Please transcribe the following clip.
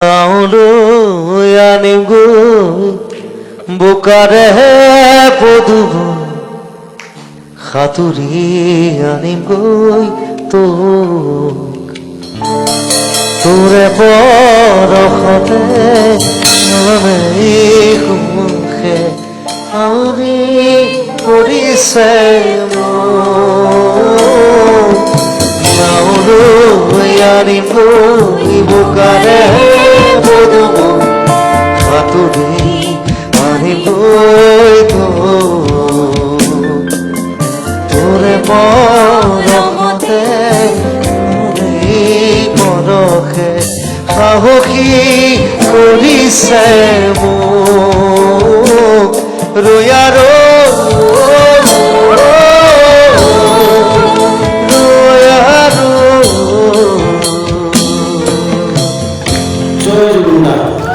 লৈ আনিম গৈ বোকাৰে পদুব সাঁতুৰি আনিম গৈ তোৰে পৰশতে সুখে আউৰি কৰিছে লৈ আনিম গৈ বোকাৰে পদুব সাঁতুৰি আনিম গৈ তোৰে পৰশতে পৰশে সাহসী কৰিছে মোক ৰৈ জয় জগন্নাথ।